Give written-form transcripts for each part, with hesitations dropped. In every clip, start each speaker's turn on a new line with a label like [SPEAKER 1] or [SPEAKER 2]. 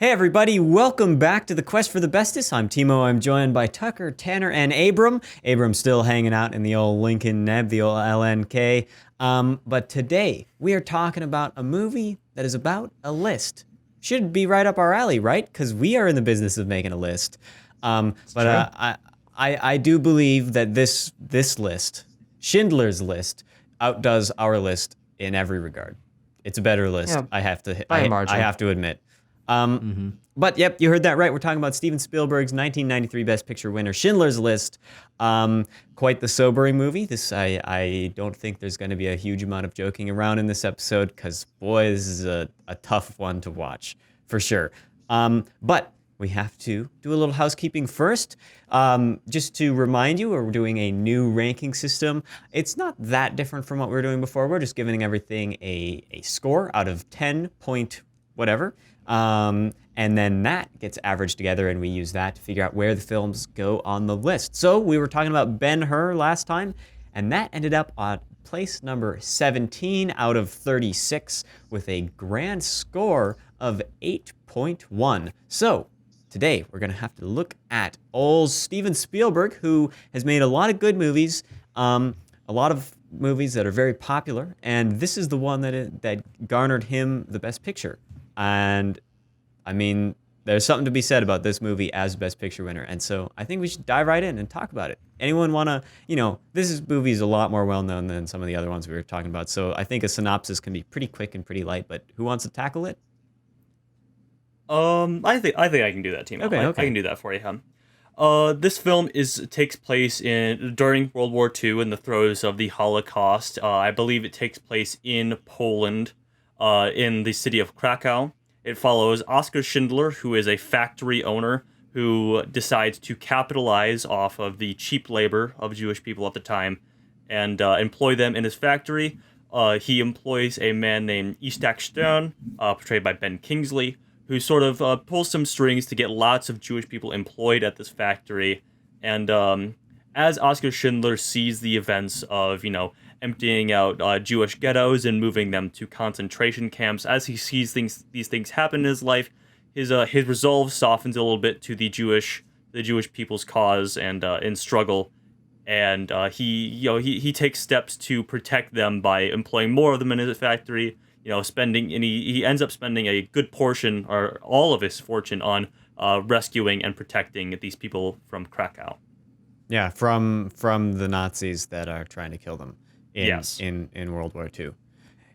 [SPEAKER 1] Hey everybody, welcome back to the Quest for the Bestest. I'm Timo, I'm joined by Tucker, Tanner, and Abram. Abram's still hanging out in the old Lincoln Neb, the old LNK. But today, we are talking about a movie that is about a list. Should be right up our alley, right? Because we are in the business of making a list.
[SPEAKER 2] It's
[SPEAKER 1] But
[SPEAKER 2] true.
[SPEAKER 1] I do believe that this list, Schindler's List, outdoes our list in every regard. It's a better list.
[SPEAKER 2] Yeah,
[SPEAKER 1] I have to
[SPEAKER 2] by a
[SPEAKER 1] I
[SPEAKER 2] margin.
[SPEAKER 1] have to admit. Um,
[SPEAKER 2] Hmm.
[SPEAKER 1] but yep, you heard that right. We're talking about Steven Spielberg's 1993 Best Picture winner, Schindler's List. Quite the sobering movie. I don't think there's going to be a huge amount of joking around in this episode because boy, this is a tough one to watch for sure. But we have to do a little housekeeping first. Just to remind you, we're doing a new ranking system. It's not that different from what we were doing before. We're just giving everything a score out of 10 point whatever. And then that gets averaged together, and we use that to figure out where the films go on the list. So we were talking about Ben-Hur last time, and that ended up on place number 17 out of 36 with a grand score of 8.1. So today we're going to have to look at old Steven Spielberg, who has made a lot of good movies, a lot of movies that are very popular, and this is the one that garnered him the Best Picture. And I mean, there's something to be said about this movie as Best Picture winner. And so I think we should dive right in and talk about it. Anyone want to, movie is a lot more well known than some of the other ones we were talking about. So I think a synopsis can be pretty quick and pretty light, but who wants to tackle it?
[SPEAKER 2] I think I can do that, Timo.
[SPEAKER 1] Okay,
[SPEAKER 2] I
[SPEAKER 1] okay.
[SPEAKER 2] can do that for you, huh? This film takes place in during World War II in the throes of the Holocaust. I believe it takes place in Poland, in the city of Krakow. It follows Oskar Schindler, who is a factory owner who decides to capitalize off of the cheap labor of Jewish people at the time and employ them in his factory. He employs a man named Isaac Stern, portrayed by Ben Kingsley, who sort of pulls some strings to get lots of Jewish people employed at this factory. And as Oskar Schindler sees the events of, emptying out Jewish ghettos and moving them to concentration camps, as he sees these things happen in his life, his resolve softens a little bit to the Jewish people's cause and in struggle, and he takes steps to protect them by employing more of them in his factory. Spending and he ends up spending a good portion or all of his fortune on rescuing and protecting these people from Krakow.
[SPEAKER 1] Yeah, from the Nazis that are trying to kill them in
[SPEAKER 2] Yes.
[SPEAKER 1] in World War II.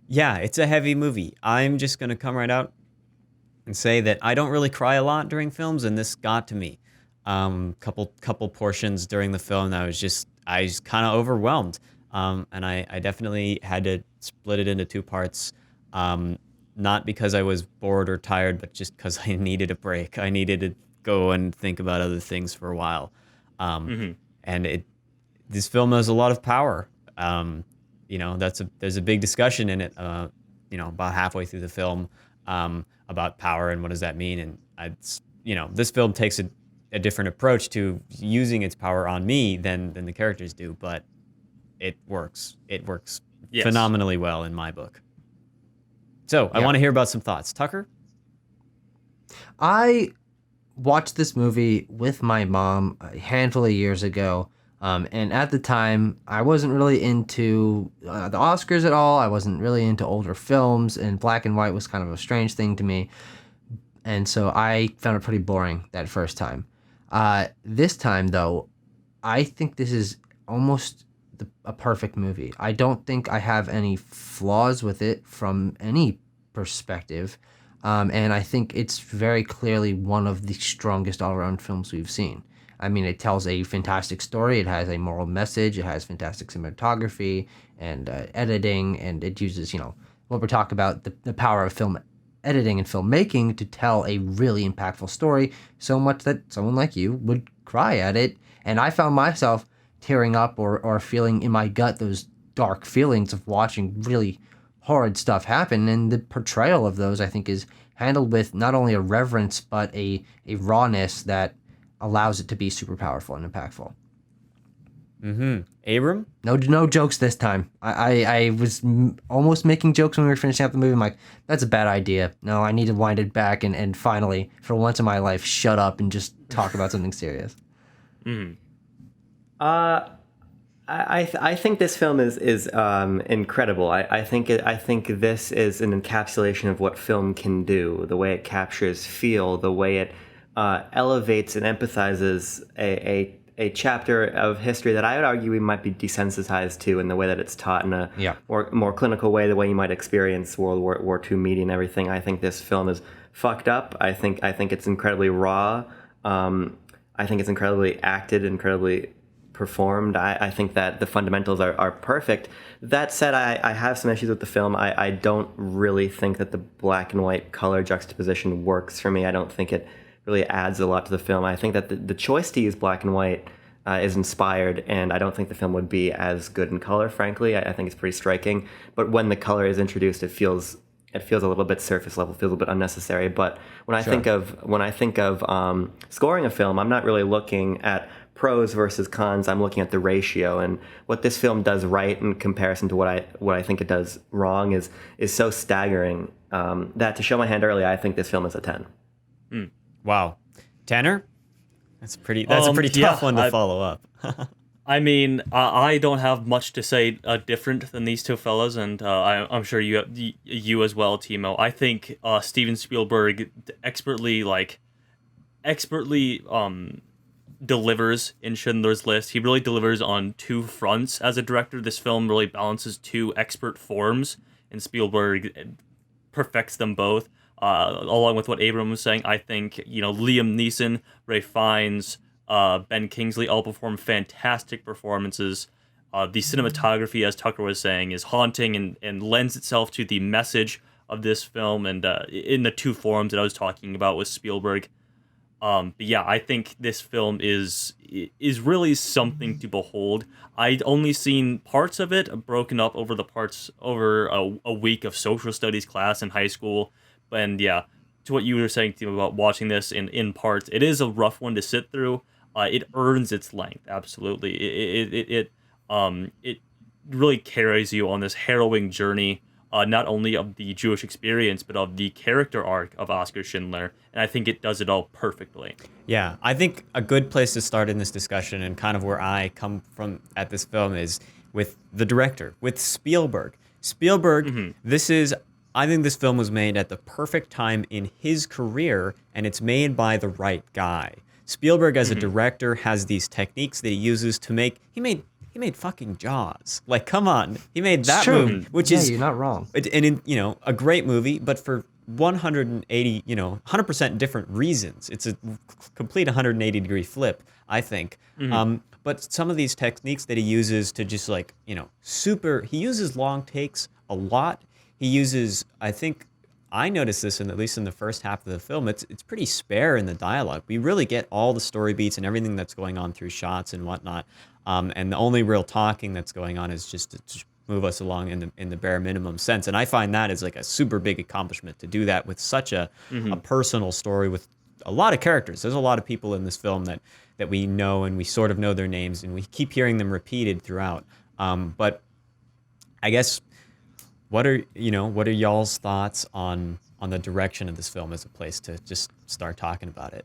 [SPEAKER 1] Yeah, it's a heavy movie. I'm just gonna come right out and say that I don't really cry a lot during films, and this got to me. Couple portions during the film that I was kind of overwhelmed, and I definitely had to split it into two parts. Not because I was bored or tired, but just because I needed a break. I needed to go and think about other things for a while. Um,
[SPEAKER 2] Hmm.
[SPEAKER 1] and this film has a lot of power. There's a big discussion in it. About halfway through the film, about power and what does that mean. And this film takes a different approach to using its power on me than the characters do, but it works. It works
[SPEAKER 2] Yes.
[SPEAKER 1] phenomenally well in my book. So I
[SPEAKER 2] Yeah.
[SPEAKER 1] want to hear about some thoughts, Tucker.
[SPEAKER 3] I watched this movie with my mom a handful of years ago. And at the time, I wasn't really into the Oscars at all. I wasn't really into older films, and black and white was kind of a strange thing to me. And so I found it pretty boring that first time. This time, though, I think this is almost a perfect movie. I don't think I have any flaws with it from any perspective. And I think it's very clearly one of the strongest all around films we've seen. I mean, it tells a fantastic story, it has a moral message, it has fantastic cinematography and editing, and it uses, what we're talking about, the power of film editing and filmmaking to tell a really impactful story, so much that someone like you would cry at it. And I found myself tearing up or feeling in my gut those dark feelings of watching really horrid stuff happen. And the portrayal of those, I think, is handled with not only a reverence, but a rawness that allows it to be super powerful and impactful.
[SPEAKER 1] Abram?
[SPEAKER 3] No jokes this time. I was almost making jokes when we were finishing up the movie. I'm like, that's a bad idea. No, I need to wind it back and finally, for once in my life, shut up and just talk about something serious.
[SPEAKER 4] I think this film is incredible. I think this is an encapsulation of what film can do. The way it captures feel, the way it elevates and empathizes a chapter of history that I would argue we might be desensitized to in the way that it's taught in a more clinical way, the way you might experience World War II media and everything. I think this film is fucked up. I think it's incredibly raw. I think it's incredibly acted, incredibly performed. I think that the fundamentals are perfect. That said, I have some issues with the film. I don't really think that the black and white color juxtaposition works for me. I don't think it really adds a lot to the film. I think that the choice to use black and white is inspired, and I don't think the film would be as good in color, frankly. I think it's pretty striking. But when the color is introduced, it feels a little bit surface level, feels a bit unnecessary. But when I think of scoring a film, I'm not really looking at pros versus cons. I'm looking at the ratio, and what this film does right in comparison to what I think it does wrong is so staggering that, to show my hand early, I think this film is a 10.
[SPEAKER 1] Wow. Tanner? That's a pretty tough one to follow up.
[SPEAKER 2] I mean, I don't have much to say different than these two fellas, and I'm sure you as well, Timo. I think Steven Spielberg expertly delivers in Schindler's List. He really delivers on two fronts as a director. This film really balances two expert forms, and Spielberg perfects them both. Along with what Abram was saying, I think Liam Neeson, Ray Fiennes, Ben Kingsley all perform fantastic performances. The cinematography, as Tucker was saying, is haunting and lends itself to the message of this film, and in the two forms that I was talking about with Spielberg. But yeah, I think this film is really something to behold. I'd only seen parts of it broken up over a week of social studies class in high school. And yeah, to what you were saying, Tim, about watching this in parts, it is a rough one to sit through. It earns its length, absolutely. It really carries you on this harrowing journey, not only of the Jewish experience, but of the character arc of Oskar Schindler. And I think it does it all perfectly.
[SPEAKER 1] Yeah, I think a good place to start in this discussion, and kind of where I come from at this film, is with the director, with Spielberg. I think this film was made at the perfect time in his career, and it's made by the right guy. Spielberg, as a director, has these techniques that he uses to make. He made fucking Jaws. Like, come on, he made that movie, which is,
[SPEAKER 3] you're not wrong.
[SPEAKER 1] And a great movie, but for 180, 100% different reasons. It's a complete 180-degree flip, I think. But some of these techniques that he uses to just he uses long takes a lot. He uses, I noticed this at least in the first half of the film, it's pretty spare in the dialogue. We really get all the story beats and everything that's going on through shots and whatnot. And the only real talking that's going on is just to move us along in the bare minimum sense. And I find that is like a super big accomplishment to do that with such a personal story with a lot of characters. There's a lot of people in this film that we know, and we sort of know their names, and we keep hearing them repeated throughout. But I guess, what are y'all's thoughts on the direction of this film as a place to just start talking about it?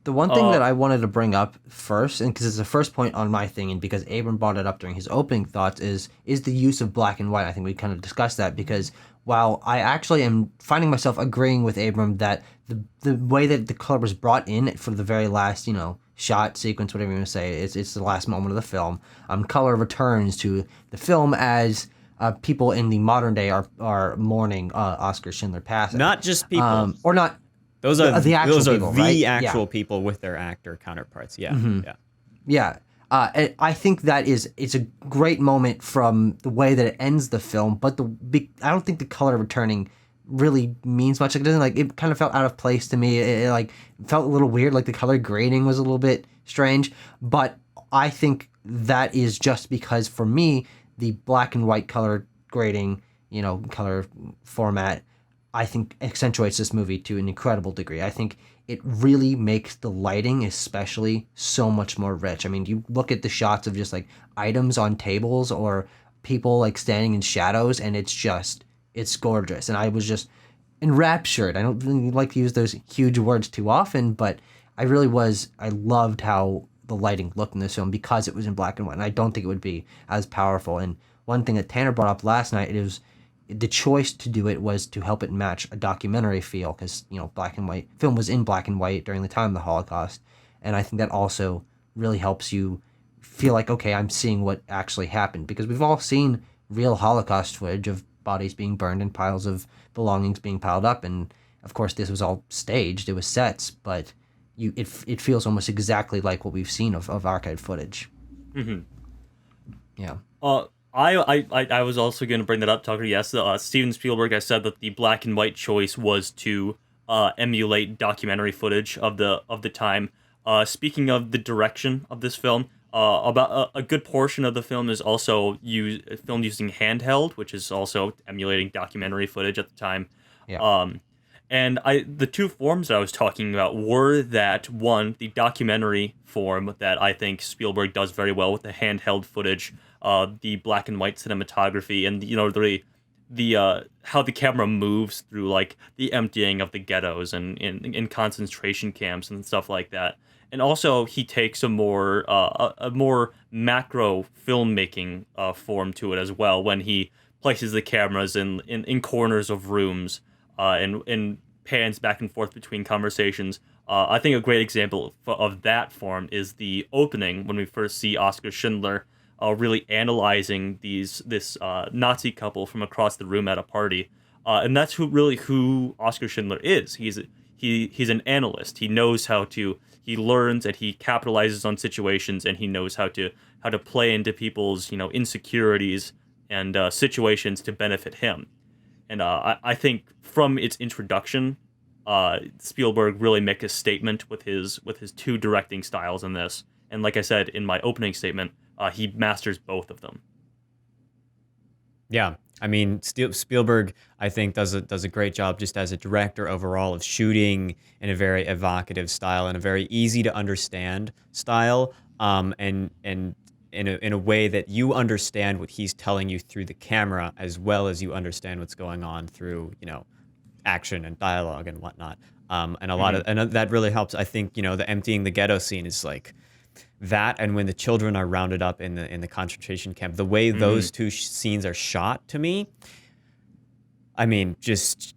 [SPEAKER 3] The one thing that I wanted to bring up first, and because it's the first point on my thing, and because Abram brought it up during his opening thoughts, is the use of black and white. I think we kind of discussed that, because while I actually am finding myself agreeing with Abram that the way that the color was brought in for the very last, shot, sequence, whatever you want to say, it's the last moment of the film. Color returns to the film as people in the modern day are mourning Oskar Schindler passing.
[SPEAKER 1] Not just people.
[SPEAKER 3] Or not.
[SPEAKER 1] Those are
[SPEAKER 3] the actual people, right?
[SPEAKER 1] actual people with their actor counterparts. Yeah.
[SPEAKER 3] Yeah. And I think that it's a great moment from the way that it ends the film, but I don't think the color returning really means much. It doesn't, it kind of felt out of place to me. It felt a little weird. Like the color grading was a little bit strange, but I think that is just because, for me, the black and white color grading, color format, I think accentuates this movie to an incredible degree. I think it really makes the lighting especially so much more rich. I mean, you look at the shots of just like items on tables or people like standing in shadows, and it's gorgeous. And I was just enraptured. I don't really like to use those huge words too often, but I really was. I loved how the lighting looked in this film because it was in black and white, and I don't think it would be as powerful. And one thing that Tanner brought up last night is the choice to do it was to help it match a documentary feel because black and white film was in black and white during the time of the Holocaust, and I think that also really helps you feel like, okay, I'm seeing what actually happened, because we've all seen real Holocaust footage of bodies being burned and piles of belongings being piled up, and of course this was all staged, it was sets, but it feels almost exactly like what we've seen of archived footage.
[SPEAKER 2] Mm-hmm.
[SPEAKER 3] Yeah.
[SPEAKER 2] I was also going to bring that up, Tucker. Yes, Steven Spielberg has said that the black and white choice was to emulate documentary footage of the time. Speaking of the direction of this film, about a good portion of the film is also filmed using handheld, which is also emulating documentary footage at the time.
[SPEAKER 3] Yeah.
[SPEAKER 2] And the two forms that I was talking about were that, one, the documentary form that I think Spielberg does very well with the handheld footage, the black and white cinematography, and the how the camera moves through like the emptying of the ghettos and in concentration camps and stuff like that. And also he takes a more macro filmmaking form to it as well, when he places the cameras in corners of rooms and pans back and forth between conversations. I think a great example of that form is the opening when we first see Oskar Schindler really analyzing this Nazi couple from across the room at a party, and that's who Oskar Schindler is. He's an analyst. He knows he learns and he capitalizes on situations, and he knows how to play into people's insecurities and situations to benefit him. And I think from its introduction, Spielberg really makes a statement with his two directing styles in this. And like I said in my opening statement, he masters both of them.
[SPEAKER 1] Yeah, I mean, Spielberg, I think, does a great job just as a director overall of shooting in a very evocative style and a very easy to understand style, and in a way that you understand what he's telling you through the camera, as well as you understand what's going on through action and dialogue and whatnot. And a lot of that really helps. I think the emptying the ghetto scene is like that, and when the children are rounded up in the concentration camp, the way those two scenes are shot, to me, I mean, just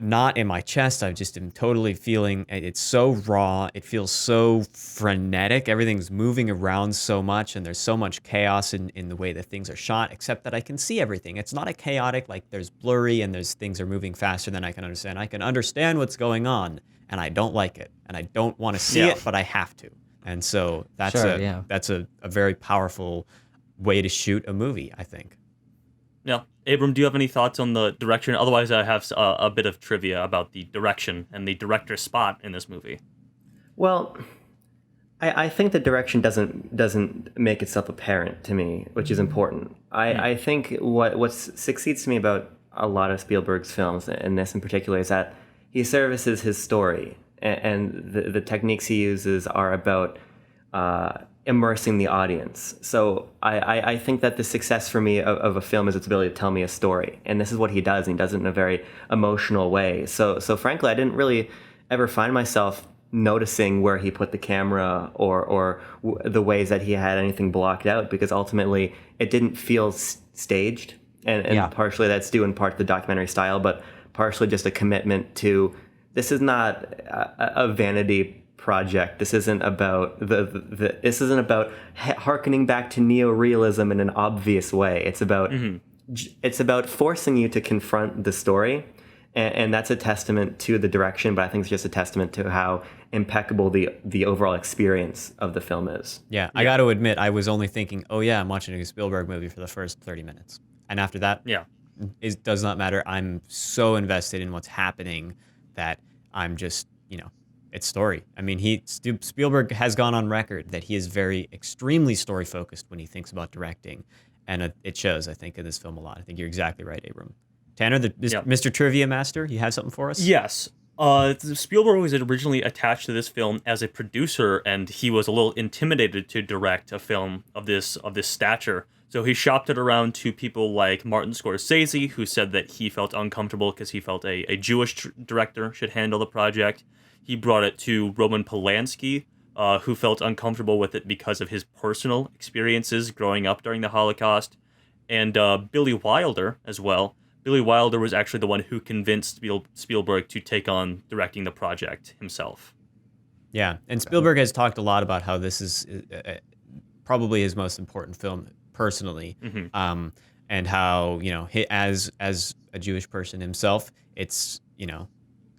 [SPEAKER 1] not in my chest. I just am totally feeling it's so raw. It feels so frenetic. Everything's moving around so much, and there's so much chaos in the way that things are shot, except that I can see everything. It's not a chaotic, like there's blurry and there's things are moving faster than I can understand. I can understand what's going on, and I don't like it, and I don't want to see it, but I have to. And so that's a very powerful way to shoot a movie, I think.
[SPEAKER 2] Yeah. Abram, do you have any thoughts on the direction? Otherwise, I have a bit of trivia about the direction and the director's spot in this movie.
[SPEAKER 4] Well, I think the direction doesn't make itself apparent to me, which is important. I think what succeeds to me about a lot of Spielberg's films, and this in particular, is that he services his story, and the techniques he uses are about immersing the audience. So I think that the success for me of a film is its ability to tell me a story. And this is what he does, and he does it in a very emotional way. So frankly, I didn't really ever find myself noticing where he put the camera or the ways that he had anything blocked out, because ultimately it didn't feel staged. And partially that's due in part to the documentary style, but partially just a commitment to, this is not a vanity project. This isn't about this isn't about harkening back to neorealism in an obvious way. It's about forcing you to confront the story, and that's a testament to the direction. But I think it's just a testament to how impeccable the overall experience of the film is.
[SPEAKER 1] Yeah, I got to admit, I was only thinking, oh yeah, I'm watching a Spielberg movie for the first 30 minutes, and after that, it does not matter. I'm so invested in what's happening that I'm just it's story. I mean, Spielberg has gone on record that he is extremely story focused when he thinks about directing, and it shows, I think, in this film a lot. I think you're exactly right, Abram. Tanner,
[SPEAKER 2] Yeah.
[SPEAKER 1] Mr. Trivia Master, you have something for us?
[SPEAKER 2] Yes. Spielberg was originally attached to this film as a producer, and he was a little intimidated to direct a film of this stature. So he shopped it around to people like Martin Scorsese, who said that he felt uncomfortable because he felt a Jewish director should handle the project. He brought it to Roman Polanski, who felt uncomfortable with it because of his personal experiences growing up during the Holocaust, and Billy Wilder as well. Billy Wilder was actually the one who convinced Spielberg to take on directing the project himself.
[SPEAKER 1] Yeah, and Spielberg has talked a lot about how this is probably his most important film personally, and how as a Jewish person himself, it's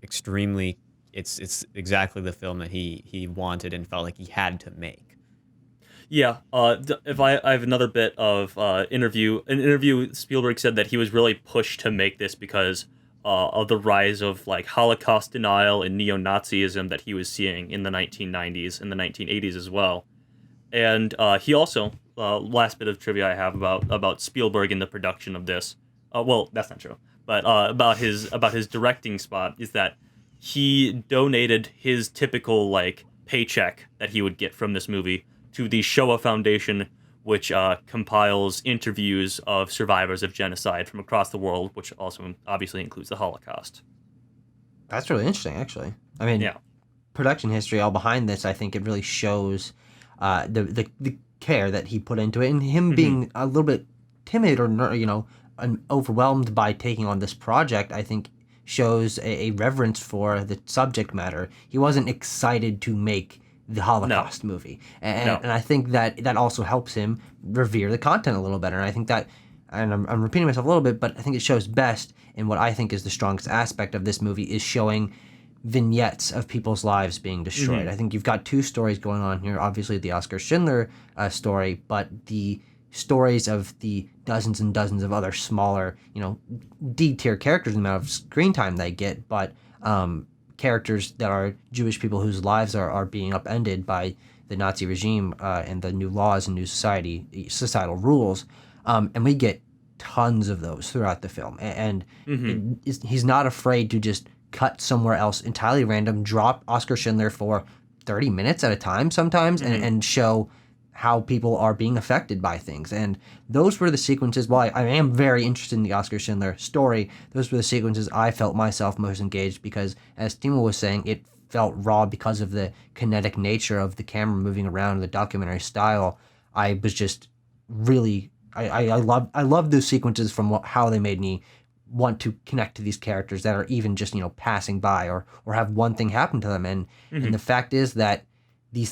[SPEAKER 1] extremely it's exactly the film that he wanted and felt like he had to make.
[SPEAKER 2] Yeah, if I have another bit of interview. An interview, Spielberg said that he was really pushed to make this because of the rise of like Holocaust denial and neo-Nazism that he was seeing in the 1990s and the 1980s as well. And he also, last bit of trivia I have about Spielberg in the production of this. Well, that's not true, but about his directing spot is that he donated his typical like paycheck that he would get from this movie to the Shoah Foundation, which compiles interviews of survivors of genocide from across the world, which also obviously includes the Holocaust.
[SPEAKER 3] That's really interesting, actually. I mean,
[SPEAKER 2] Yeah.
[SPEAKER 3] production history all behind this, I think it really shows the care that he put into it, and him being a little bit timid or overwhelmed by taking on this project. I think shows a reverence for the subject matter. He wasn't excited to make the Holocaust movie, and I think that also helps him revere the content a little better. And I think that, and I'm repeating myself a little bit, but I think it shows best in what I think is the strongest aspect of this movie is showing vignettes of people's lives being destroyed. I think you've got two stories going on here. Obviously, the Oscar Schindler story, but the stories of the dozens and dozens of other smaller, D-tier characters, the amount of screen time they get, but characters that are Jewish people whose lives are being upended by the Nazi regime and the new laws and new societal rules. And we get tons of those throughout the film. And he's not afraid to just cut somewhere else entirely random, drop Oscar Schindler for 30 minutes at a time sometimes, and show how people are being affected by things. And those were the sequences, while I am very interested in the Oscar Schindler story, those were the sequences I felt myself most engaged because, as Timo was saying, it felt raw because of the kinetic nature of the camera moving around, the documentary style. I was just really, I love those sequences from how they made me want to connect to these characters that are even just, passing by or have one thing happen to them. And the fact is that these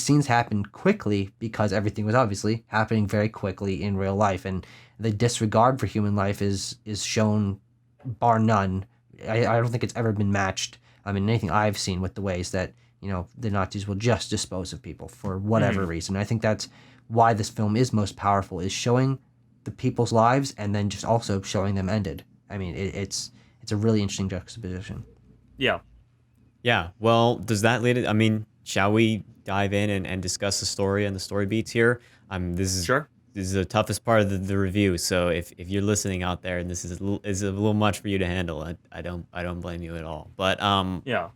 [SPEAKER 3] scenes happened quickly because everything was obviously happening very quickly in real life, and the disregard for human life is shown bar none. I don't think it's ever been matched. I mean, anything I've seen with the ways that the Nazis will just dispose of people for whatever reason. I think that's why this film is most powerful, is showing the people's lives and then just also showing them ended. I mean, it's a really interesting juxtaposition.
[SPEAKER 2] Yeah.
[SPEAKER 1] Yeah. Well, does that lead it? I mean, shall we dive in and discuss the story and the story beats here? This is
[SPEAKER 2] Sure.
[SPEAKER 1] This is the toughest part of the review. So if you're listening out there and this is a little much for you to handle, I don't blame you at all. But
[SPEAKER 2] Yeah.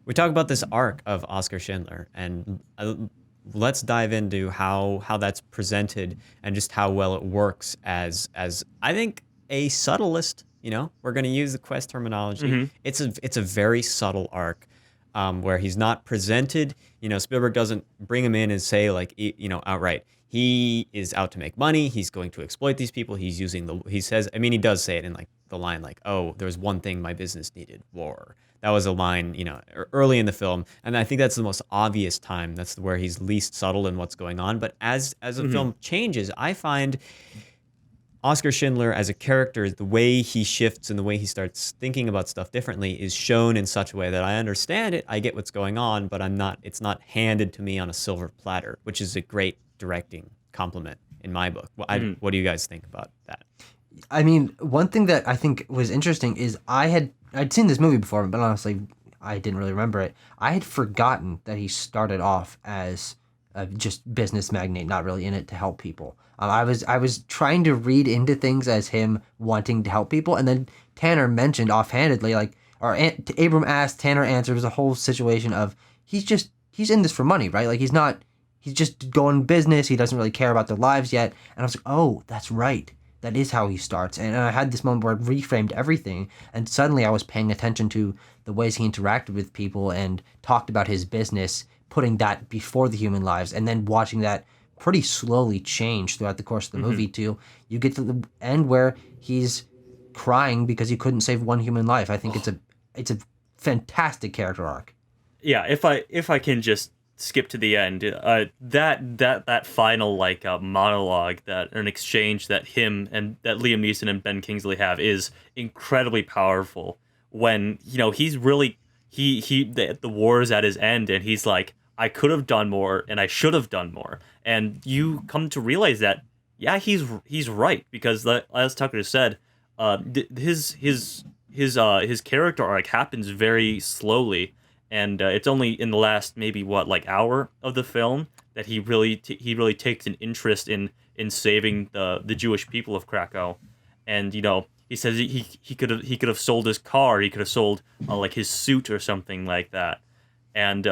[SPEAKER 1] we talk about this arc of Oscar Schindler, and let's dive into how that's presented and just how well it works as I think a subtlest. We're going to use the Quest terminology. It's a very subtle arc. Where he's not presented, Spielberg doesn't bring him in and say outright, he is out to make money. He's going to exploit these people. He says, he does say it in the line, oh, there's one thing my business needed, war. That was a line, early in the film. And I think that's the most obvious time. That's where he's least subtle in what's going on. But as the film changes, I find Oscar Schindler as a character, the way he shifts and the way he starts thinking about stuff differently is shown in such a way that I understand it, I get what's going on, but it's not handed to me on a silver platter, which is a great directing compliment in my book. What do you guys think about that?
[SPEAKER 3] I mean, one thing that I think was interesting is I'd seen this movie before, but honestly, I didn't really remember it. I had forgotten that he started off as just business magnate, not really in it to help people. I was trying to read into things as him wanting to help people, and then Tanner mentioned offhandedly, like, Abram asked, Tanner answered. It was a whole situation of he's in this for money, right? Like he's just going business. He doesn't really care about their lives yet. And I was like, oh, that's right. That is how he starts. And I had this moment where it reframed everything, and suddenly I was paying attention to the ways he interacted with people and talked about his business, putting that before the human lives, and then watching that pretty slowly change throughout the course of the movie till you get to the end where he's crying because he couldn't save one human life. I think it's a fantastic character arc.
[SPEAKER 2] Yeah, if I can just skip to the end, that final like monologue, that an exchange that him and that Liam Neeson and Ben Kingsley have is incredibly powerful. When he's really the war is at his end, and he's like, I could have done more and I should have done more, and you come to realize that he's right, because as Tucker said, his character arc happens very slowly, and it's only in the last maybe hour of the film that he really takes an interest in saving the Jewish people of Krakow. And he says he could have sold his car, he could have sold like his suit or something like that. And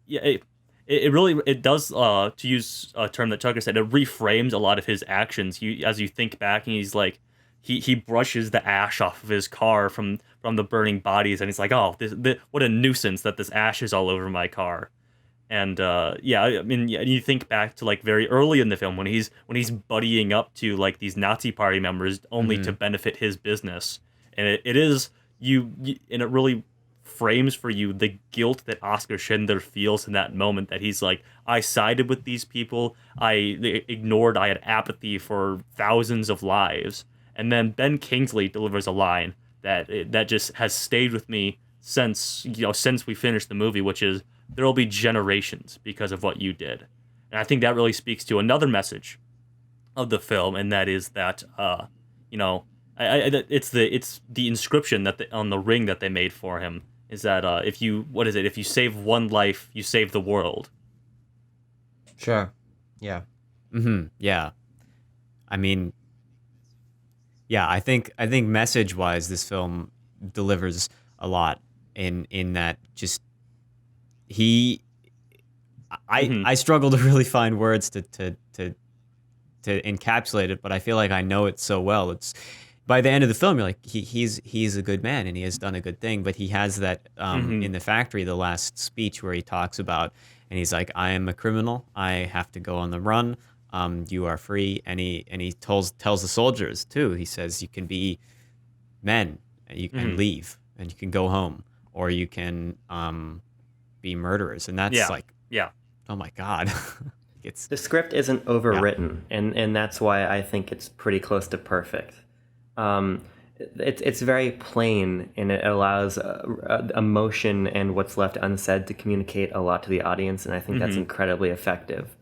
[SPEAKER 2] it really does, to use a term that Tucker said, it reframes a lot of his actions. As you think back, and he's like, he brushes the ash off of his car from the burning bodies, and he's like, oh, what a nuisance that this ash is all over my car. And I mean, you think back to like very early in the film when he's buddying up to like these Nazi party members only to benefit his business, and it is and it really frames for you the guilt that Oscar Schindler feels in that moment, that he's like, I sided with these people, I had apathy for thousands of lives. And then Ben Kingsley delivers a line that just has stayed with me since we finished the movie, which is, there will be generations because of what you did. And I think that really speaks to another message of the film, and that is that it's the inscription on the ring that they made for him, is that if you save one life, you save the world.
[SPEAKER 3] Sure. Yeah.
[SPEAKER 1] Yeah. I mean, yeah, I think message-wise, this film delivers a lot in that just I struggle to really find words to encapsulate it, but I feel like I know it so well. It's by the end of the film, you're like, he's a good man and he has done a good thing, but he has that in the factory, the last speech where he talks about, and he's like, I am a criminal, I have to go on the run. You are free, and he tells the soldiers too. He says, you can be men and you can leave and you can go home, or you can be murderers, and that's oh my God.
[SPEAKER 4] The script isn't overwritten, and that's why I think it's pretty close to perfect. It's very plain, and it allows emotion and what's left unsaid to communicate a lot to the audience, and I think that's incredibly effective.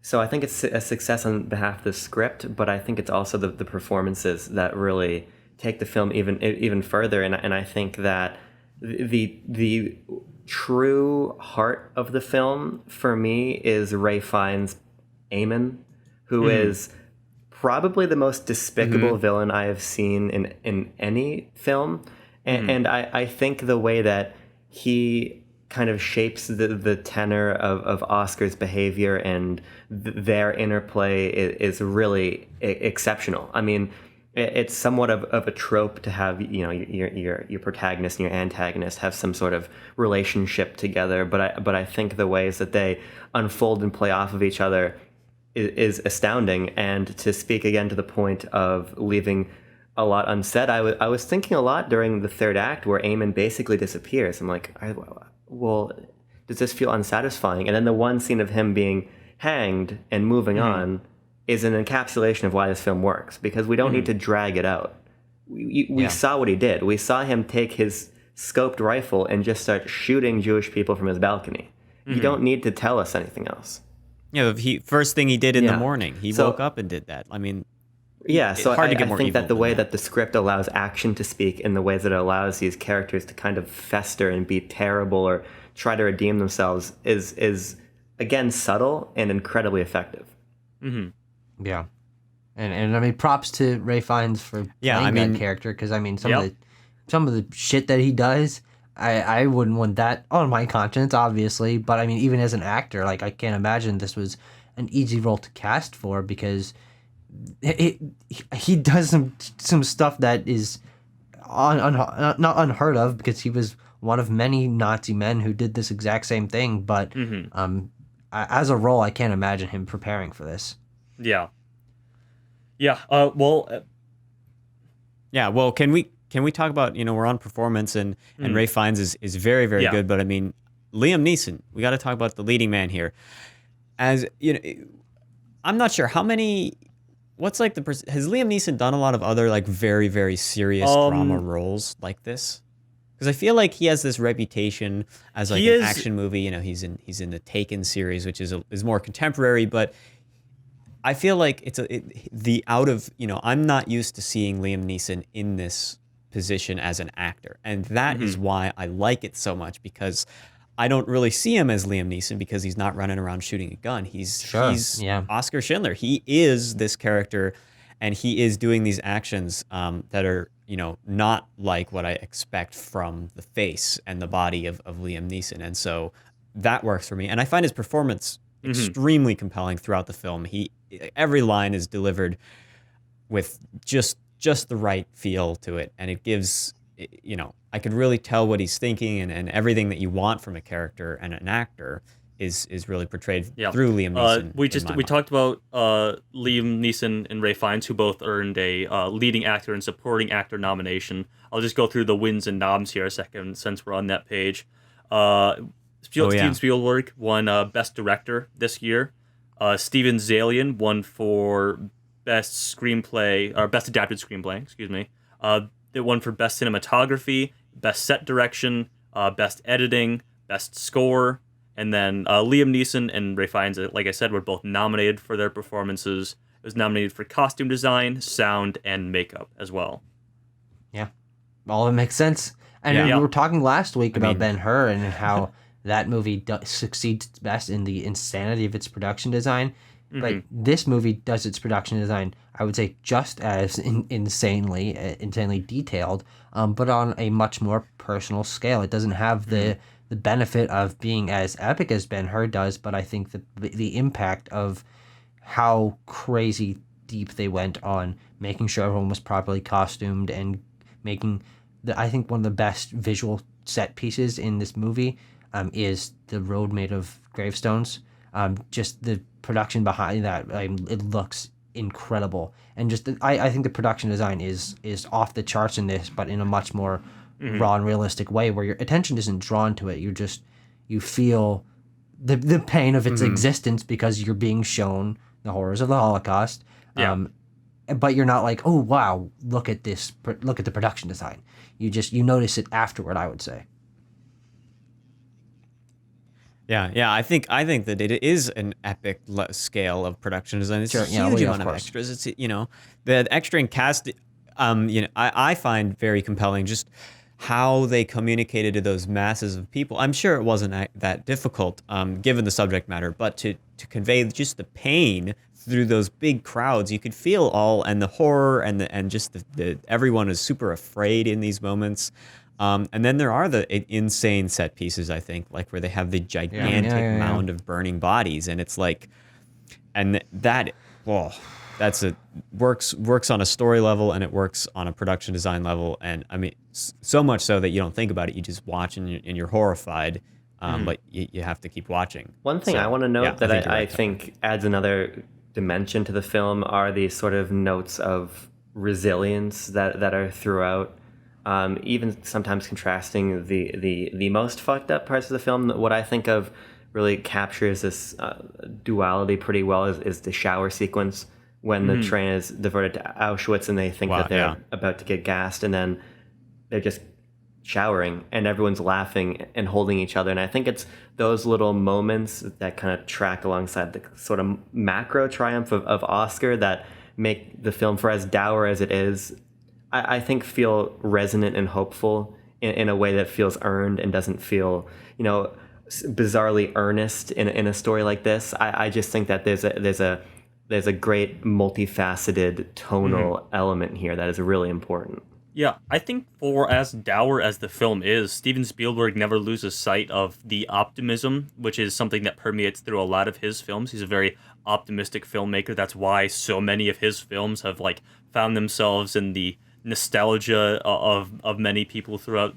[SPEAKER 4] So I think it's a success on behalf of the script, but I think it's also the performances that really take the film even further. And I think that the true heart of the film for me is Ray Fiennes' Eamon, who is probably the most despicable villain I have seen in any film. And I think the way that he kind of shapes the tenor of Oscar's behavior and their interplay is really exceptional. I mean, it's somewhat of a trope to have your protagonist and your antagonist have some sort of relationship together, but I think the ways that they unfold and play off of each other is astounding. And to speak again to the point of leaving a lot unsaid, I was thinking a lot during the third act where Eamon basically disappears. I'm like, well, does this feel unsatisfying? And then the one scene of him being hanged and moving on is an encapsulation of why this film works, because we don't need to drag it out. We saw what he did. We saw him take his scoped rifle and just start shooting Jewish people from his balcony. You don't need to tell us anything else.
[SPEAKER 1] Yeah, first thing he did in the morning, he woke up and did that. I mean,
[SPEAKER 4] so I think that the way that the script allows action to speak in the ways that it allows these characters to kind of fester and be terrible or try to redeem themselves is again subtle and incredibly effective.
[SPEAKER 3] Yeah. And I mean, props to Ray Fiennes for playing that character, because I mean, some of the shit that he does, I wouldn't want that on my conscience, obviously. But I mean, even as an actor, like, I can't imagine this was an easy role to cast for, because he does some stuff that is not unheard of, because he was one of many Nazi men who did this exact same thing. But as a role, I can't imagine him preparing for this.
[SPEAKER 2] Yeah. Yeah. Well,
[SPEAKER 1] can we talk about, we're on performance, and Ray Fiennes is very, very good, but I mean, Liam Neeson, we got to talk about the leading man here. As you know, I'm not sure how many. What's like has Liam Neeson done a lot of other like very, very serious drama roles like this? Because I feel like he has this reputation as like an action movie. He's in the Taken series, which is more contemporary, but I feel like I'm not used to seeing Liam Neeson in this position as an actor, and that is why I like it so much, because I don't really see him as Liam Neeson, because he's not running around shooting a gun. He's Oscar Schindler. He is this character, and he is doing these actions that are not like what I expect from the face and the body of Liam Neeson, and so that works for me. And I find his performance extremely compelling throughout the film. Every line is delivered with just the right feel to it, and it gives, I could really tell what he's thinking, and everything that you want from a character and an actor is really portrayed through Liam Neeson.
[SPEAKER 2] We talked about Liam Neeson and Ray Fiennes, who both earned a leading actor and supporting actor nomination. I'll just go through the wins and noms here a second, since we're on that page. Steven Spielberg won Best Director this year. Steven Zaillian won for Best Screenplay, or Best Adapted Screenplay, excuse me. It won for Best Cinematography, Best Set Direction, Best Editing, Best Score, and then Liam Neeson and Ray Fiennes, like I said, were both nominated for their performances. It was nominated for costume design, sound, and makeup as well.
[SPEAKER 3] Yeah, all of it makes sense. And we were talking last week about Ben-Hur and how that movie succeeds best in the insanity of its production design. But this movie does its production design, I would say, just as insanely detailed, but on a much more personal scale. It doesn't have the benefit of being as epic as Ben-Hur does, but I think that the impact of how crazy deep they went on making sure everyone was properly costumed and making I think one of the best visual set pieces in this movie is the road made of gravestones. Just the production behind that, it looks incredible, and just I think the production design is off the charts in this, but in a much more raw and realistic way, where your attention isn't drawn to it. You feel the pain of its existence, because you're being shown the horrors of the Holocaust. But you're not like, oh wow, look at this, look at the production design. You notice it afterward, I would say.
[SPEAKER 1] Yeah. I think that it is an epic scale of production design. It's a huge amount of extras. It's the extra and cast. I find very compelling just how they communicated to those masses of people. I'm sure it wasn't that difficult, given the subject matter, but to convey just the pain through those big crowds, you could feel all, and the horror, and just the everyone is super afraid in these moments. And then there are the insane set pieces, I think, like where they have the gigantic mound of burning bodies, and it's like, and that, works on a story level, and it works on a production design level, and I mean, so much so that you don't think about it, you just watch and you're horrified, but you have to keep watching.
[SPEAKER 4] One thing I want to note that I think adds another dimension to the film are these sort of notes of resilience that are throughout. Even sometimes contrasting the most fucked up parts of the film. What I think of really captures this duality pretty well is the shower sequence when the train is diverted to Auschwitz and they think that they're about to get gassed, and then they're just showering and everyone's laughing and holding each other. And I think it's those little moments that kind of track alongside the sort of macro triumph of Oscar that make the film, for as dour as it is, I think feel resonant and hopeful in a way that feels earned and doesn't feel, bizarrely earnest in a story like this. I just think that there's a great multifaceted tonal element here that is really important.
[SPEAKER 2] Yeah, I think for as dour as the film is, Steven Spielberg never loses sight of the optimism, which is something that permeates through a lot of his films. He's a very optimistic filmmaker. That's why so many of his films have like found themselves in the nostalgia of many people throughout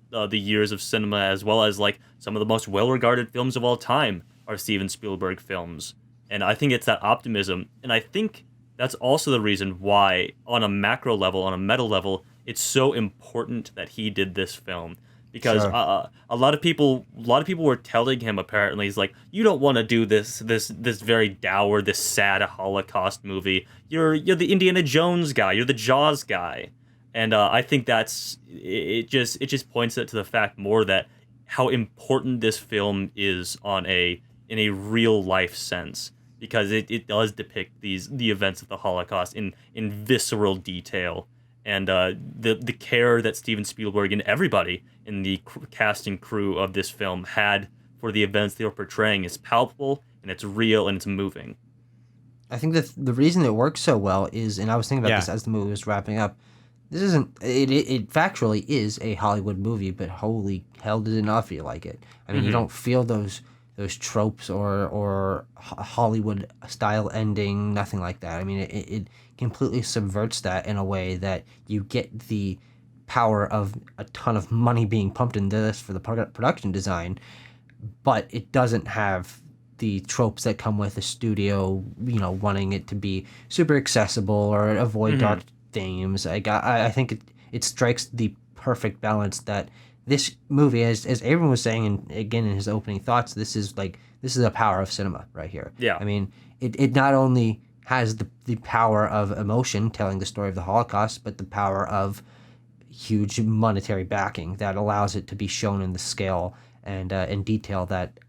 [SPEAKER 2] the years of cinema, as well as like some of the most well-regarded films of all time are Steven Spielberg films. And I think it's that optimism, and I think that's also the reason why, on a macro level, on a meta level, it's so important that he did this film, because
[SPEAKER 3] Sure.
[SPEAKER 2] a lot of people were telling him, apparently, he's like, you don't want to do this very dour, this sad Holocaust movie. You're the Indiana Jones guy. You're the Jaws guy, and I think that's it. Just points it to the fact more that how important this film is in a real life sense, because it does depict the events of the Holocaust in visceral detail. And the care that Steven Spielberg and everybody in the cast and crew of this film had for the events they were portraying is palpable, and it's real, and it's moving.
[SPEAKER 3] I think that the reason it works so well is, and I was thinking about this as the movie was wrapping up, this isn't, it factually is a Hollywood movie, but holy hell did it not feel like it. I mean, you don't feel those tropes or Hollywood style ending, nothing like that. I mean, it completely subverts that in a way that you get the power of a ton of money being pumped into this for the production design, but it doesn't have the tropes that come with a studio, wanting it to be super accessible or avoid dark themes. I think it strikes the perfect balance that this movie, as everyone was saying, and again in his opening thoughts, this is the power of cinema right here.
[SPEAKER 2] Yeah.
[SPEAKER 3] I mean, it not only has the power of emotion, telling the story of the Holocaust, but the power of huge monetary backing that allows it to be shown in the scale and in detail that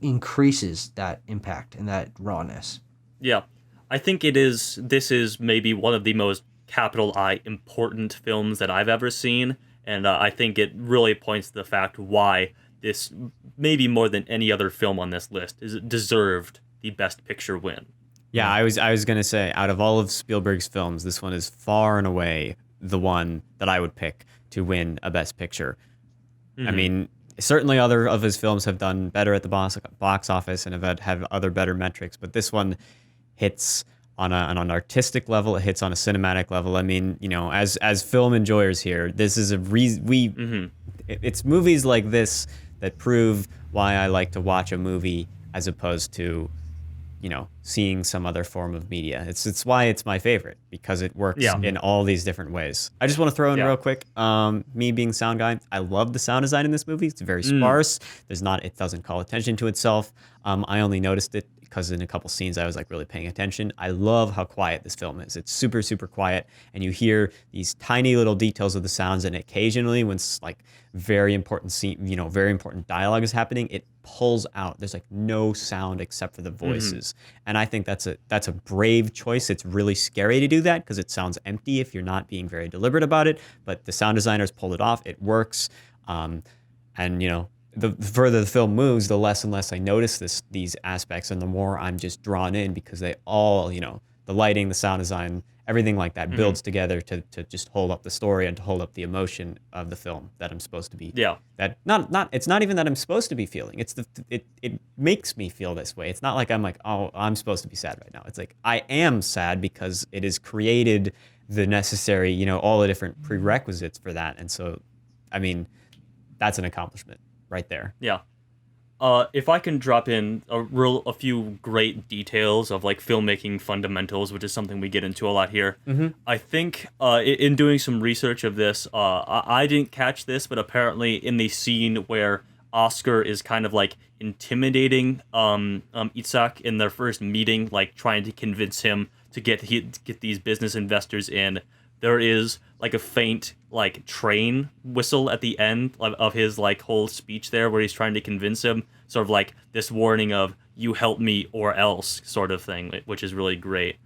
[SPEAKER 3] increases that impact and that rawness.
[SPEAKER 2] Yeah, I think this is maybe one of the most capital I important films that I've ever seen, and I think it really points to the fact why this, maybe more than any other film on this list, is deserved the Best Picture win.
[SPEAKER 1] Yeah, I was gonna say, out of all of Spielberg's films, this one is far and away the one that I would pick to win a Best Picture. I mean, certainly other of his films have done better at the box office and have other better metrics, but this one hits on an artistic level. It hits on a cinematic level. I mean, as film enjoyers here, this is a reason it's movies like this that prove why I like to watch a movie as opposed to, seeing some other form of media. It's why it's my favorite, because it works in all these different ways. I just want to throw in real quick, me being sound guy, I love the sound design in this movie. It's very sparse. It doesn't call attention to itself. I only noticed it because in a couple scenes I was like really paying attention. I love how quiet this film is. It's super, super quiet, and you hear these tiny little details of the sounds, and occasionally when like very important scene, very important dialogue is happening, it pulls out. There's like no sound except for the voices. And I think that's a brave choice. It's really scary to do that because it sounds empty if you're not being very deliberate about it, but the sound designers pulled it off. It works. And the further the film moves, the less and less I notice these aspects, and the more I'm just drawn in, because they all, the lighting, the sound design, everything like that builds together to just hold up the story and to hold up the emotion of the film that I'm supposed to be.
[SPEAKER 2] Yeah.
[SPEAKER 1] That it's not even that I'm supposed to be feeling. It's it makes me feel this way. It's not like I'm like, oh, I'm supposed to be sad right now. It's like I am sad because it has created the necessary, all the different prerequisites for that. And so, I mean, that's an accomplishment right there.
[SPEAKER 2] Yeah. If I can drop in a few great details of like filmmaking fundamentals, which is something we get into a lot here. I think in doing some research of this, I didn't catch this, but apparently in the scene where Oscar is kind of like intimidating Itzhak in their first meeting, like trying to convince him to get these business investors in, there is like a faint like train whistle at the end of his like whole speech there, where he's trying to convince him, sort of like this warning of "you help me or else" sort of thing, which is really great.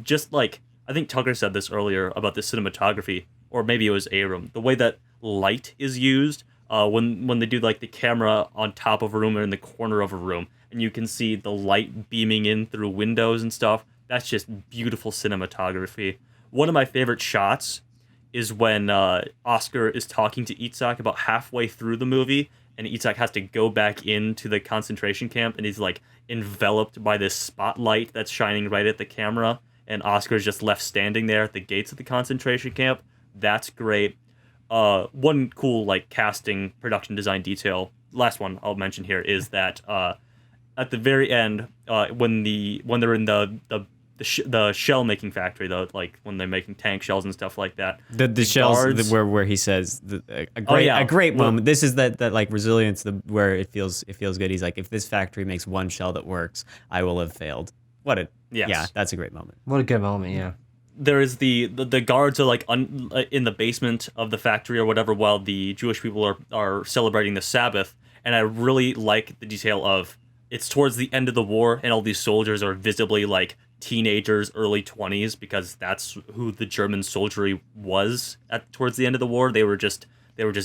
[SPEAKER 2] Just like I think Tucker said this earlier about the cinematography, or maybe it was Abram. The way that light is used when they do like the camera on top of a room or in the corner of a room, and you can see the light beaming in through windows and stuff. That's just beautiful cinematography. One of my favorite shots is when Oscar is talking to Itzhak about halfway through the movie, and Itzhak has to go back into the concentration camp, and he's like enveloped by this spotlight that's shining right at the camera, and Oscar's just left standing there at the gates of the concentration camp. That's great. One cool like casting production design detail, last one I'll mention here, is that at the very end, when they're in the shell making factory, though, like when they're making tank shells and stuff like that.
[SPEAKER 1] The shells guards, where he says a great moment. This is that like resilience, where it feels good. He's like, if this factory makes one shell that works, I will have failed. Yeah, that's a great moment.
[SPEAKER 3] What a good moment, yeah.
[SPEAKER 2] There is the guards are like in the basement of the factory or whatever, while the Jewish people are celebrating the Sabbath, and I really like the detail of it's towards the end of the war, and all these soldiers are visibly like teenagers, early 20s, because that's who the German soldiery was towards the end of the war. They were just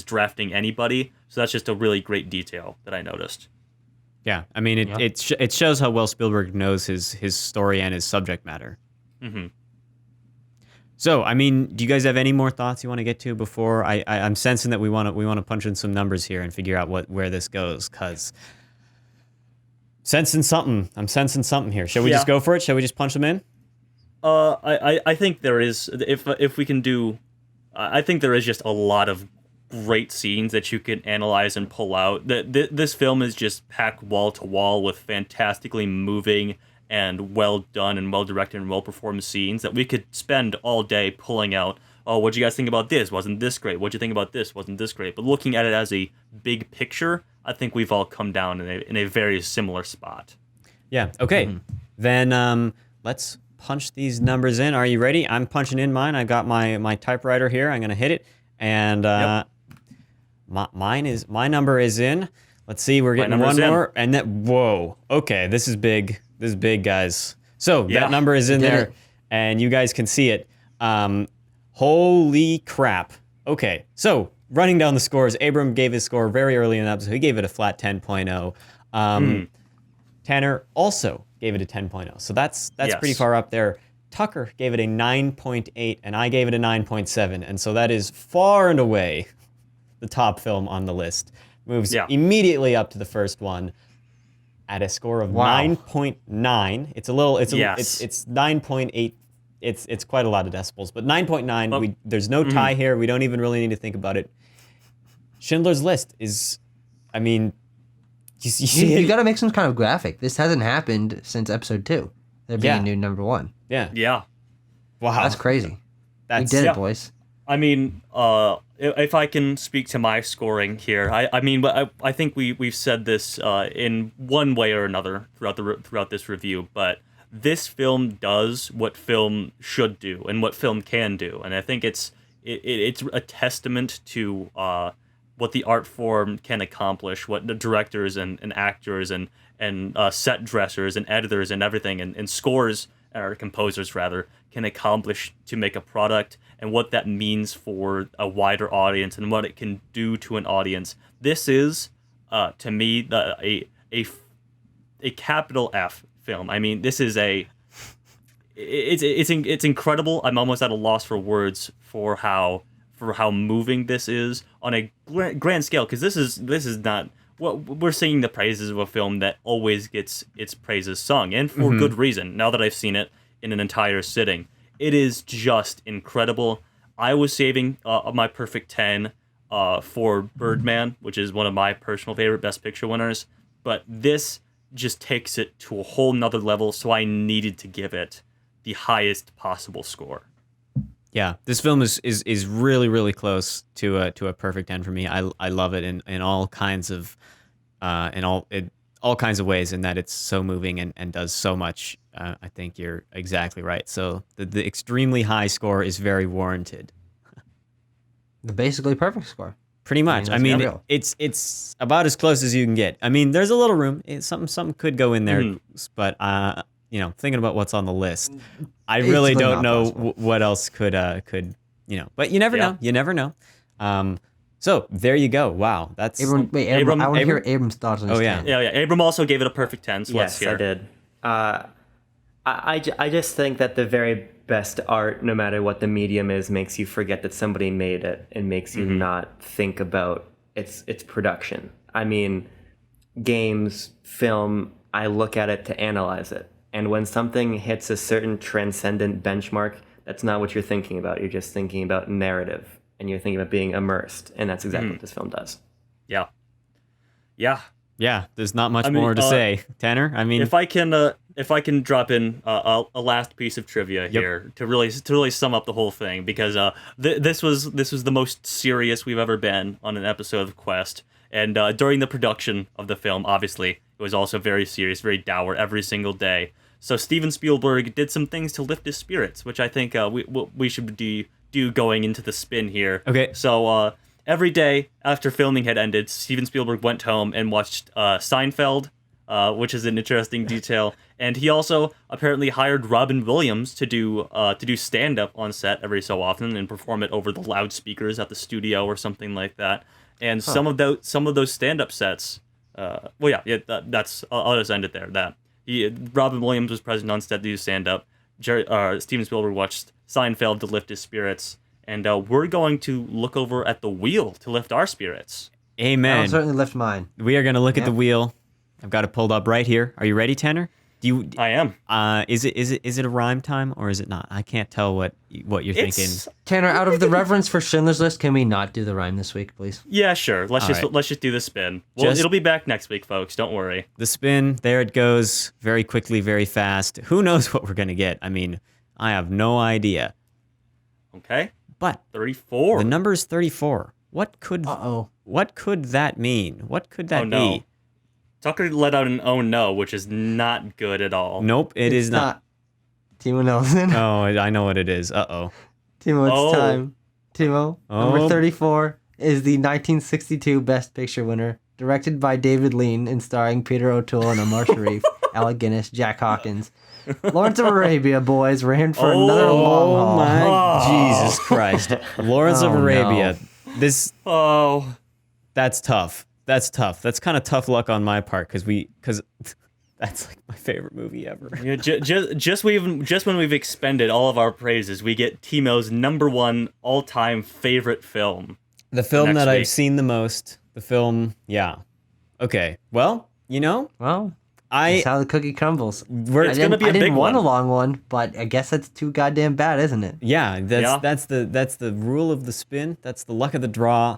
[SPEAKER 2] drafting anybody. So that's just a really great detail that I noticed.
[SPEAKER 1] Yeah, I mean it shows how well Spielberg knows his story and his subject matter.
[SPEAKER 2] Mm-hmm.
[SPEAKER 1] So, I mean, do you guys have any more thoughts you want to get to before I'm sensing that we want to punch in some numbers here and figure out where this goes, because I'm sensing something here. Shall we just go for it? Shall we just punch them in?
[SPEAKER 2] I think there is, if we can do, I think there is just a lot of great scenes that you can analyze and pull out. This film is just packed wall to wall with fantastically moving and well done and well directed and well performed scenes that we could spend all day pulling out. Oh, what'd you guys think about this? Wasn't this great? What'd you think about this? Wasn't this great? But looking at it as a big picture, I think we've all come down in a very similar spot.
[SPEAKER 1] Yeah. Okay. Mm-hmm. Then let's punch these numbers in. Are you ready? I'm punching in mine. I got my typewriter here. I'm gonna hit it, and my number is in. Let's see. We're getting one more, and then whoa. Okay, this is big. This is big, guys. So that number is in there, and you guys can see it. Holy crap. Okay, so running down the scores, Abram gave his score very early in the episode. He gave it a flat 10.0. Tanner also gave it a 10.0. So that's pretty far up there. Tucker gave it a 9.8, and I gave it a 9.7. And so that is far and away the top film on the list. Moves immediately up to the first one at a score of 9.9. It's 9.8. It's quite a lot of decibels, but 9.9. There's no tie here. We don't even really need to think about it. Schindler's List is, I mean,
[SPEAKER 3] you got to make some kind of graphic. This hasn't happened since episode 2. There being a new number 1.
[SPEAKER 2] Yeah.
[SPEAKER 1] Wow.
[SPEAKER 3] That's crazy. We did it, boys.
[SPEAKER 2] I mean, if I can speak to my scoring here, I think we've said this in one way or another throughout this review, but this film does what film should do and what film can do, and I think it's a testament to what the art form can accomplish, what the directors and actors and set dressers and editors and everything and scores or composers rather can accomplish to make a product, and what that means for a wider audience and what it can do to an audience. This is, to me, a capital F film. I mean, this is it's incredible. I'm almost at a loss for words for how moving this is on a grand scale, because this is not what we're singing the praises of a film that always gets its praises sung, and for good reason. Now that I've seen it in an entire sitting, it is just incredible. I was saving my perfect 10 for Birdman, which is one of my personal favorite Best Picture winners, but this just takes it to a whole nother level, so I needed to give it the highest possible score.
[SPEAKER 1] Yeah, this film is really, really close to a perfect 10 for me. I love it in all kinds of all kinds of ways, in that it's so moving and does so much. I think you're exactly right. So the extremely high score is very warranted.
[SPEAKER 3] The basically perfect score.
[SPEAKER 1] Pretty much. I mean, it's about as close as you can get. I mean, there's a little room. Something could go in there, but thinking about what's on the list, I
[SPEAKER 3] It's
[SPEAKER 1] really
[SPEAKER 3] really
[SPEAKER 1] don't
[SPEAKER 3] not
[SPEAKER 1] know
[SPEAKER 3] possible.
[SPEAKER 1] what else could but you never
[SPEAKER 2] Yeah.
[SPEAKER 1] know. You never know. So there you go. Wow, that's
[SPEAKER 3] Abram, wait,
[SPEAKER 2] Abram-
[SPEAKER 3] I want to hear
[SPEAKER 1] Abram?
[SPEAKER 3] Abram's thoughts on
[SPEAKER 1] Oh,
[SPEAKER 3] this.
[SPEAKER 1] yeah.
[SPEAKER 3] Tanner.
[SPEAKER 2] Yeah. Abram also gave it a perfect 10. So let's
[SPEAKER 4] Yes,
[SPEAKER 2] hear.
[SPEAKER 4] I did. I just think that the very best art, no matter what the medium is, makes you forget that somebody made it and makes you not think about its production. I mean, games, film, I look at it to analyze it. And when something hits a certain transcendent benchmark, that's not what you're thinking about. You're just thinking about narrative and you're thinking about being immersed. And that's exactly what this film does.
[SPEAKER 2] Yeah. Yeah.
[SPEAKER 1] Yeah, there's not much
[SPEAKER 2] I mean,
[SPEAKER 1] more to say, Tanner. I mean,
[SPEAKER 2] If I can drop in a last piece of trivia here to really sum up the whole thing, because this was the most serious we've ever been on an episode of Quest, and during the production of the film, obviously it was also very serious, very dour every single day. So Steven Spielberg did some things to lift his spirits, which I think we should do going into the spin here.
[SPEAKER 1] Okay.
[SPEAKER 2] So every day after filming had ended, Steven Spielberg went home and watched Seinfeld, which is an interesting detail. And he also apparently hired Robin Williams to do stand-up on set every so often and perform it over the loudspeakers at the studio or something like that. And some of those stand-up sets, that's I'll just end it there. Robin Williams was present on set to do stand-up. Steven Spielberg watched Seinfeld to lift his spirits. And we're going to look over at the wheel to lift our spirits.
[SPEAKER 3] I'll
[SPEAKER 1] amen.
[SPEAKER 3] certainly lift mine.
[SPEAKER 1] We are going to look at
[SPEAKER 3] Yeah.
[SPEAKER 1] the wheel. I've got it pulled up right here. Are you ready, Tanner?
[SPEAKER 2] I am.
[SPEAKER 1] Is it a rhyme time or is it not? I can't tell what you're thinking.
[SPEAKER 2] It's
[SPEAKER 3] Tanner, out of the reverence for Schindler's List, can we not do the rhyme this week, please?
[SPEAKER 2] yeah, sure. Let's
[SPEAKER 1] All right.
[SPEAKER 2] just do the spin. Well,
[SPEAKER 1] Just-
[SPEAKER 2] it'll be back next week, folks. Don't worry.
[SPEAKER 1] The spin, there it goes, very quickly, very fast. Who knows what we're going to get? I mean, I have no idea.
[SPEAKER 2] Okay.
[SPEAKER 1] But
[SPEAKER 2] 34.
[SPEAKER 1] the number is 34. What could that mean? What could that
[SPEAKER 2] Oh, no.
[SPEAKER 1] be?
[SPEAKER 2] Tucker let out an oh no, which is not good at all.
[SPEAKER 1] Nope, it is not.
[SPEAKER 3] Timo Nelson.
[SPEAKER 1] Oh, I know what it is. Uh-oh.
[SPEAKER 3] Timo, it's
[SPEAKER 2] Oh.
[SPEAKER 3] time. Timo, number
[SPEAKER 1] Oh.
[SPEAKER 3] 34 is the 1962 Best Picture winner, directed by David Lean and starring Peter O'Toole and Omar Sharif, Alec Guinness, Jack Hawkins. Lawrence of Arabia, boys. We're in for another long
[SPEAKER 1] Oh
[SPEAKER 3] haul.
[SPEAKER 1] my
[SPEAKER 2] Oh.
[SPEAKER 1] Jesus Christ. Lawrence of
[SPEAKER 3] Oh,
[SPEAKER 1] Arabia.
[SPEAKER 3] no.
[SPEAKER 2] Oh.
[SPEAKER 1] That's tough. That's tough. That's kind of tough luck on my part because that's like my favorite movie ever.
[SPEAKER 2] Yeah, just when we've expended all of our praises, we get Timo's #1 all-time favorite film.
[SPEAKER 1] The film
[SPEAKER 2] Next
[SPEAKER 1] that I've
[SPEAKER 2] week.
[SPEAKER 1] seen the most. The film, yeah. Okay. Well,
[SPEAKER 3] Well, that's how the cookie crumbles.
[SPEAKER 2] It's gonna be a
[SPEAKER 3] I didn't
[SPEAKER 2] big
[SPEAKER 3] want
[SPEAKER 2] one.
[SPEAKER 3] a long one, but I guess that's too goddamn bad, isn't it?
[SPEAKER 1] yeah,
[SPEAKER 2] Yeah.
[SPEAKER 1] that's the rule of the spin. That's the luck of the draw.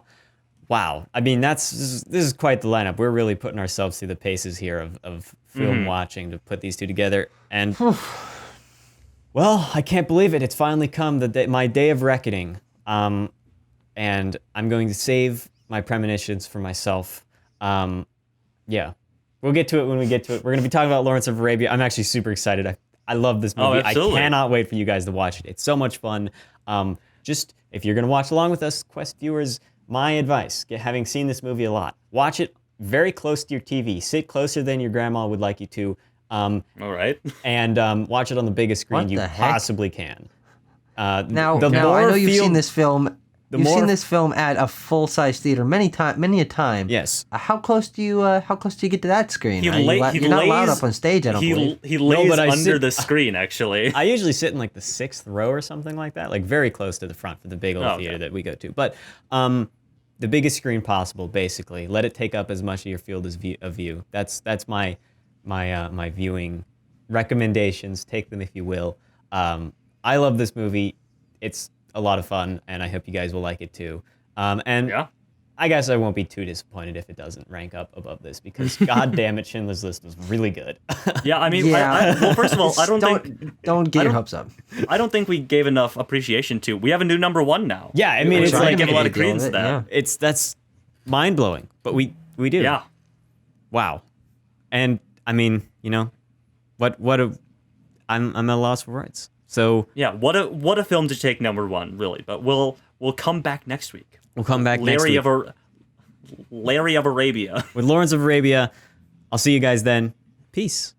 [SPEAKER 1] Wow. I mean, this is quite the lineup. We're really putting ourselves through the paces here of film watching to put these two together. And well, I can't believe it. It's finally come my day of reckoning. And I'm going to save my premonitions for myself. Yeah. We'll get to it when we get to it. We're going to be talking about Lawrence of Arabia. I'm actually super excited. I love this movie. I
[SPEAKER 2] absolutely.
[SPEAKER 1] cannot wait for you guys to watch it. It's so much fun. Just if you're going to watch along with us, Quest viewers, my advice, having seen this movie a lot, watch it very close to your TV. Sit closer than your grandma would like you to.
[SPEAKER 2] All right.
[SPEAKER 1] And watch it on the biggest screen
[SPEAKER 3] What
[SPEAKER 1] you
[SPEAKER 3] the heck?
[SPEAKER 1] possibly can.
[SPEAKER 3] Now,
[SPEAKER 1] the
[SPEAKER 3] I
[SPEAKER 1] more
[SPEAKER 3] know you've
[SPEAKER 1] feel-
[SPEAKER 3] seen this film. You've
[SPEAKER 1] more-
[SPEAKER 3] seen this film at a full-size theater many a time.
[SPEAKER 1] Yes.
[SPEAKER 3] How close do you get to that screen?
[SPEAKER 2] He
[SPEAKER 3] Are you
[SPEAKER 2] lay-
[SPEAKER 3] lo-
[SPEAKER 2] he
[SPEAKER 3] you're not allowed
[SPEAKER 2] lays-
[SPEAKER 3] up on stage, I don't believe.
[SPEAKER 2] He lays
[SPEAKER 1] but I
[SPEAKER 2] under
[SPEAKER 1] sit-
[SPEAKER 2] the screen, actually.
[SPEAKER 1] I usually sit in like the 6th row or something like that, like very close to the front for the big old
[SPEAKER 2] Oh, okay.
[SPEAKER 1] theater that we go to. But the biggest screen possible, basically. Let it take up as much of your field as of view. That's my viewing recommendations. Take them if you will. I love this movie. It's a lot of fun, and I hope you guys will like it too. And
[SPEAKER 2] Yeah.
[SPEAKER 1] I guess I won't be too disappointed if it doesn't rank up above this because God damn it, Schindler's List was really good.
[SPEAKER 2] Yeah, I mean,
[SPEAKER 3] Yeah.
[SPEAKER 2] well, first of all, I don't
[SPEAKER 3] don't get your
[SPEAKER 2] don't-
[SPEAKER 3] hopes up.
[SPEAKER 2] think we gave enough appreciation to. We have a new #1 now.
[SPEAKER 1] Yeah, I mean,
[SPEAKER 2] We're
[SPEAKER 1] it's
[SPEAKER 2] trying
[SPEAKER 1] like
[SPEAKER 2] to give a lot of
[SPEAKER 3] deal with
[SPEAKER 2] credence to
[SPEAKER 3] it,
[SPEAKER 2] that.
[SPEAKER 3] yeah.
[SPEAKER 1] that's mind blowing, but we do.
[SPEAKER 2] Yeah.
[SPEAKER 1] Wow. And I mean, I'm at a loss for words. So
[SPEAKER 2] Yeah, what a film to take #1, really. But we'll come back next week.
[SPEAKER 1] we'll come back next week
[SPEAKER 2] Larry of Arabia.
[SPEAKER 1] with Lawrence of Arabia. I'll see you guys then. Peace.